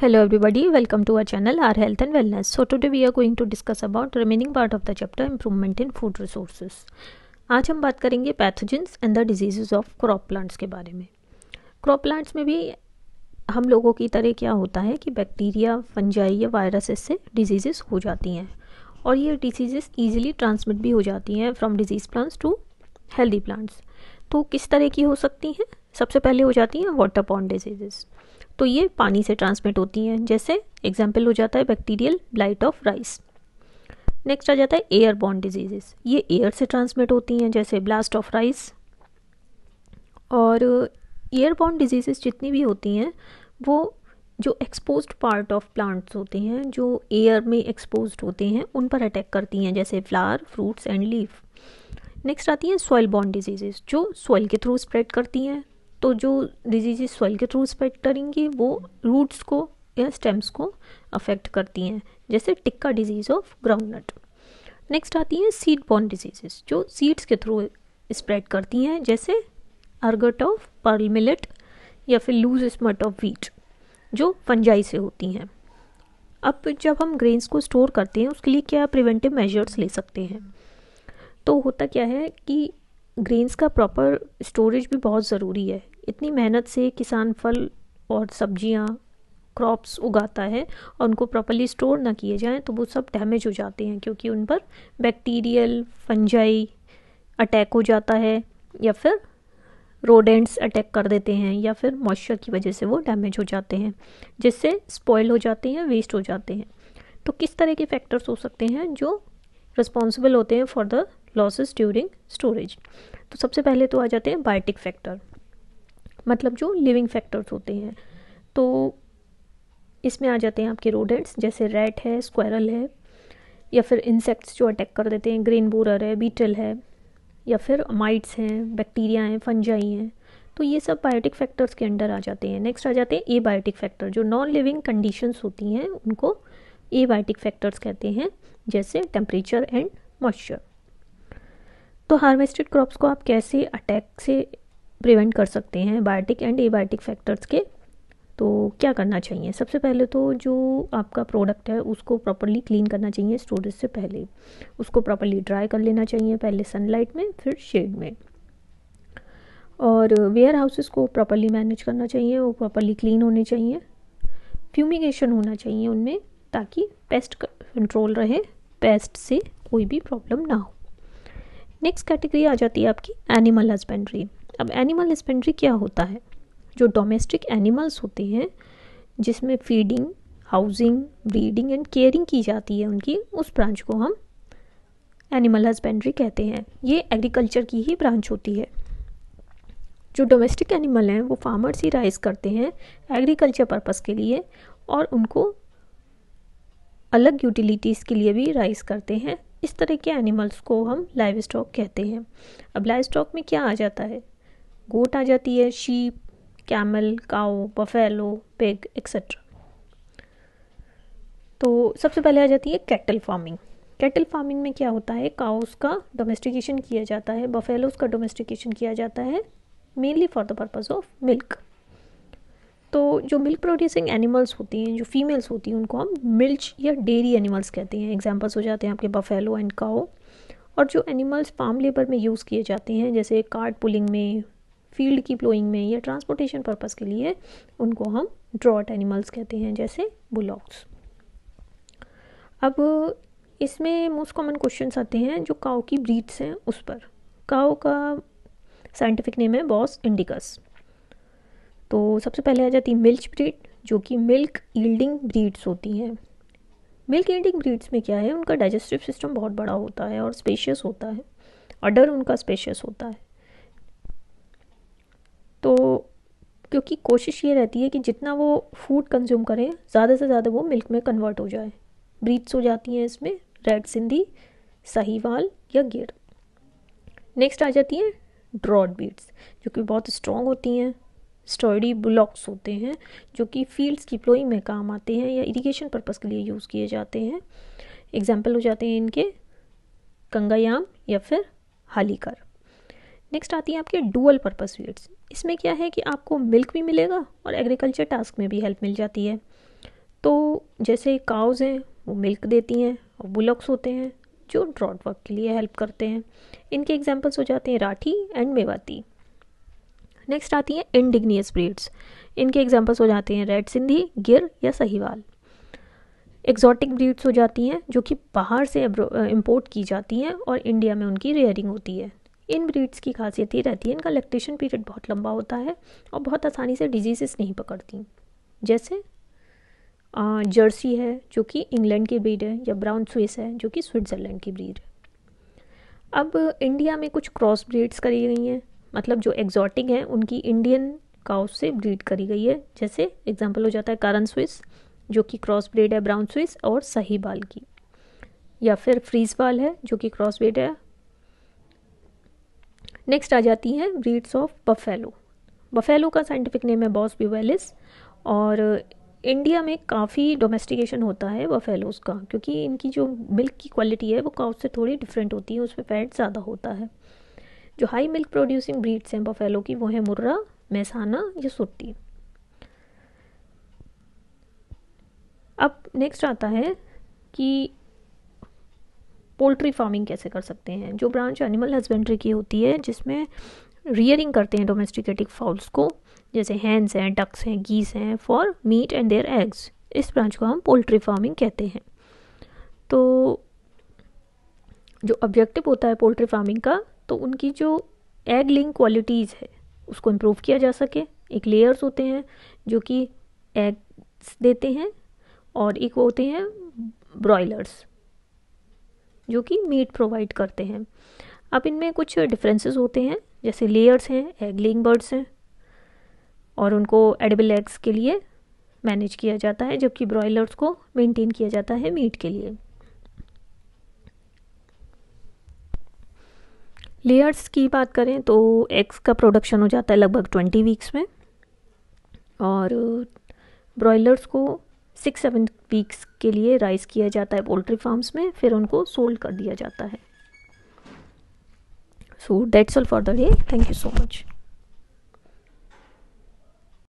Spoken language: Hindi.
Hello everybody, welcome to our channel Our Health and Wellness. So today we are going to discuss about the remaining part of the chapter Improvement in Food Resources. आज हम बात करेंगे pathogens and the diseases of crop plants के बारे में। क्रॉप प्लांट्स में भी हम लोगों की तरह क्या होता है कि बैक्टीरिया, फंजाई या वायरसेस से डिजीजेस हो जाती हैं और ये डिजीजेस ईजिली ट्रांसमिट भी हो जाती हैं from disease plants to healthy plants. तो किस तरह की हो सकती हैं? सबसे पहले हो जाती हैं वाटर बॉर्न डिजीजेस। तो ये पानी से ट्रांसमिट होती हैं, जैसे एग्जाम्पल हो जाता है bacterial blight of rice. Next आ जाता है एयर बॉर्न डिजीजेस। ये एयर से ट्रांसमिट होती हैं, जैसे ब्लास्ट ऑफ राइस। और एयर बॉर्न डिजीजेस जितनी भी होती हैं वो जो एक्सपोज्ड पार्ट ऑफ प्लांट्स होते हैं, जो एयर में एक्सपोज्ड होते हैं, उन पर अटैक करती हैं, जैसे flower, fruits and leaf. Next आती हैं सॉइल बॉर्न डिजीजेस, जो सॉइल के थ्रू स्प्रेड करती हैं। तो जो डिजीजेस सॉइल के थ्रू स्प्रेड करेंगी वो रूट्स को या स्टेम्स को अफेक्ट करती हैं, जैसे tikka disease of groundnut. Next आती हैं सीड बॉर्न डिजीजेस, जो सीड्स के थ्रू स्प्रेड करती हैं, जैसे अर्गट ऑफ पर्ल मिलेट या फिर लूज स्मट ऑफ व्हीट, जो फंजाई से होती हैं। अब जब हम ग्रेन्स को स्टोर करते हैं उसके लिए क्या प्रिवेंटिव मेजर्स ले सकते हैं? तो होता क्या है कि ग्रेन्स का प्रॉपर स्टोरेज भी बहुत ज़रूरी है। इतनी मेहनत से किसान फल और सब्जियां, क्रॉप्स उगाता है और उनको प्रॉपरली स्टोर ना किए जाएं तो वो सब डैमेज हो जाते हैं, क्योंकि उन पर बैक्टीरियल, फंजाई अटैक हो जाता है या फिर रोडेंट्स अटैक कर देते हैं या फिर मॉइस्चर की वजह से वो डैमेज हो जाते हैं, जिससे स्पॉइल हो जाते हैं, वेस्ट हो जाते हैं। तो किस तरह के फैक्टर्स हो सकते हैं जो रिस्पॉन्सिबल होते हैं for the losses during storage? तो सबसे पहले तो आ जाते हैं बायोटिक फैक्टर, मतलब जो लिविंग फैक्टर्स होते हैं। तो इसमें आ जाते हैं आपके रोडेंट्स, जैसे रैट है, स्क्वायरल है, या फिर इंसेक्ट्स जो अटैक कर देते हैं, ग्रेन बोरर है, बीटल है, या फिर माइट्स हैं, बैक्टीरिया हैं, फंजाई हैं। तो ये सब बायोटिक फैक्टर्स के अंडर आ जाते हैं। नेक्स्ट आ जाते हैं ए बायोटिक फैक्टर, जो नॉन लिविंग कंडीशंस होती हैं उनको ए बायोटिक फैक्टर्स कहते हैं, जैसे टेम्परेचर एंड मॉइस्चर। तो हार्वेस्टेड क्रॉप्स को आप कैसे अटैक से प्रिवेंट कर सकते हैं बायोटिक एंड एबायोटिक फैक्टर्स के? तो क्या करना चाहिए? सबसे पहले तो जो आपका प्रोडक्ट है उसको प्रॉपरली क्लीन करना चाहिए स्टोरेज से पहले। उसको प्रॉपरली ड्राई कर लेना चाहिए, पहले सनलाइट में फिर शेड में। और वेयर हाउसेस को प्रॉपरली मैनेज करना चाहिए, वो प्रॉपरली क्लीन होने चाहिए। फ्यूमिगेशन होना चाहिए उनमें, ताकि पेस्ट कंट्रोल रहे, पेस्ट से कोई भी प्रॉब्लम ना हो। नेक्स्ट कैटेगरी आ जाती है आपकी एनिमल हस्बेंड्री। अब एनिमल हस्बेंड्री क्या होता है? जो डोमेस्टिक एनिमल्स होते हैं जिसमें feeding, housing, breeding and caring की जाती है उनकी, उस ब्रांच को हम एनिमल हस्बेंड्री कहते हैं। ये एग्रीकल्चर की ही ब्रांच होती है। जो डोमेस्टिक एनिमल हैं वो फार्मर्स ही राइज करते हैं एग्रीकल्चर पर्पस के लिए, और उनको अलग यूटिलिटीज़ के लिए भी राइज करते हैं। इस तरह के एनिमल्स को हम लाइव स्टॉक कहते हैं। अब लाइव स्टॉक में क्या आ जाता है? गोट आ जाती है, शीप, कैमल, काऊ, बफेलो, पिग एक्सेट्रा। तो सबसे पहले आ जाती है कैटल फार्मिंग। कैटल फार्मिंग में क्या होता है? काउस का डोमेस्टिकेशन किया जाता है, बफेलोज का डोमेस्टिकेशन किया जाता है, mainly for the purpose of milk. तो जो मिल्क प्रोड्यूसिंग एनिमल्स होती हैं, जो फीमेल्स होती हैं, उनको हम मिल्च या डेयरी एनिमल्स कहते हैं। एग्जांपल्स हो जाते हैं आपके बफेलो एंड काऊ। और जो एनिमल्स फार्म लेबर में यूज़ किए जाते हैं, जैसे कार्ट पुलिंग में, फील्ड की प्लोइंग में, या ट्रांसपोर्टेशन पर्पस के लिए, उनको हम ड्रॉट एनिमल्स कहते हैं, जैसे बुलॉक्स। अब इसमें मोस्ट कॉमन क्वेश्चंस आते हैं जो काऊ की ब्रीड्स हैं उस पर। काऊ का साइंटिफिक नेम है बॉस इंडिकस। तो सबसे पहले आ जाती है मिल्च ब्रीड, जो कि मिल्क यील्डिंग ब्रीड्स होती हैं। मिल्क यील्डिंग ब्रीड्स में क्या है? उनका डाइजेस्टिव सिस्टम बहुत बड़ा होता है और स्पेशियस होता है, अडर उनका स्पेशियस होता है। तो क्योंकि कोशिश ये रहती है कि जितना वो फूड कंज्यूम करें, ज़्यादा से ज़्यादा वो मिल्क में कन्वर्ट हो जाए। ब्रीड्स हो जाती हैं इसमें रेड सिंधी, साहीवाल या गिर। नेक्स्ट आ जाती हैं ड्रॉट ब्रीड्स, जो कि बहुत स्ट्रॉन्ग होती हैं। स्टर्डी बुलॉक्स होते हैं, जो कि फील्ड्स की प्लोइंग में काम आते हैं या इरिगेशन पर्पस के लिए यूज़ किए जाते हैं। एग्जाम्पल हो जाते हैं इनके कंगायाम या फिर हालीकर। नेक्स्ट आती है आपके डुअल पर्पस ब्रीड्स। इसमें क्या है कि आपको मिल्क भी मिलेगा और एग्रीकल्चर टास्क में भी हेल्प मिल जाती है। तो जैसे काउज हैं वो मिल्क देती हैं, और बुलॉक्स होते हैं जो ड्रॉट वर्क के लिए हेल्प करते हैं। इनके एग्जांपल्स हो जाते हैं राठी एंड मेवाती। नेक्स्ट आती हैं इंडिग्नियस ब्रीड्स। इनके एग्जांपल्स हो जाते हैं रेड सिंधी, गिर या सहीवाल। एक्जॉटिक ब्रीड्स हो जाती हैं जो कि बाहर से इंपोर्ट की जाती हैं और इंडिया में उनकी रेयरिंग होती है। इन ब्रीड्स की खासियत ये रहती है इनका लैक्टेशन पीरियड बहुत लंबा होता है और बहुत आसानी से डिजीजेस नहीं पकड़ती। जैसे जर्सी है जो कि इंग्लैंड की ब्रीड है, या ब्राउन स्विस है जो कि स्विट्ज़रलैंड की ब्रीड है। अब इंडिया में कुछ क्रॉस ब्रीड्स करी गई हैं, मतलब जो एग्जॉटिक हैं उनकी इंडियन काउ से ब्रीड करी गई है। जैसे एग्जांपल हो जाता है कारण स्विस जो कि क्रॉस ब्रीड है ब्राउन स्विस और सहीवाल की, या फिर फ्रीजवाल है जो कि क्रॉस ब्रीड है। नेक्स्ट आ जाती हैं ब्रीड्स ऑफ बफेलो। बफेलो का साइंटिफिक नेम है बॉस ब्यूवेलिस, और इंडिया में काफ़ी डोमेस्टिकेशन होता है बफेलोस का, क्योंकि इनकी जो मिल्क की क्वालिटी है वो काउ से थोड़ी डिफरेंट होती है, उसमें फैट ज़्यादा होता है। जो हाई मिल्क प्रोड्यूसिंग ब्रीड्स हैं बफेलो की वो है मुर्रा, मैसाना या सुट्टी। अब नेक्स्ट आता है कि पोल्ट्री फार्मिंग कैसे कर सकते हैं। जो ब्रांच एनिमल हस्बेंड्री की होती है जिसमें रियरिंग करते हैं डोमेस्टिकेटेड फाउल्स को, जैसे हैंस हैं, डक्स हैं, गीस हैं, for meet and their eggs, इस ब्रांच को हम पोल्ट्री फार्मिंग कहते हैं। तो जो ऑब्जेक्टिव होता है पोल्ट्री फार्मिंग का, तो उनकी जो एग लिंग क्वालिटीज़ है उसको इम्प्रूव किया जा सके। एक लेयर्स होते हैं जो कि एग्स देते हैं, और एक होते हैं ब्रॉयलर्स जो कि मीट प्रोवाइड करते हैं। अब इनमें कुछ डिफरेंसेस होते हैं, जैसे लेयर्स हैं एग लेइंग बर्ड्स हैं और उनको एडिबल एग्स के लिए मैनेज किया जाता है, जबकि ब्रॉयलर्स को मेंटेन किया जाता है मीट के लिए। लेयर्स की बात करें तो एग्स का प्रोडक्शन हो जाता है लगभग 20 वीक्स में, और ब्रॉयलर्स को 6-7 वीक्स के लिए राइज किया जाता है पोल्ट्री फार्म्स में, फिर उनको सोल्ड कर दिया जाता है। So that's all for the day. Thank you so much.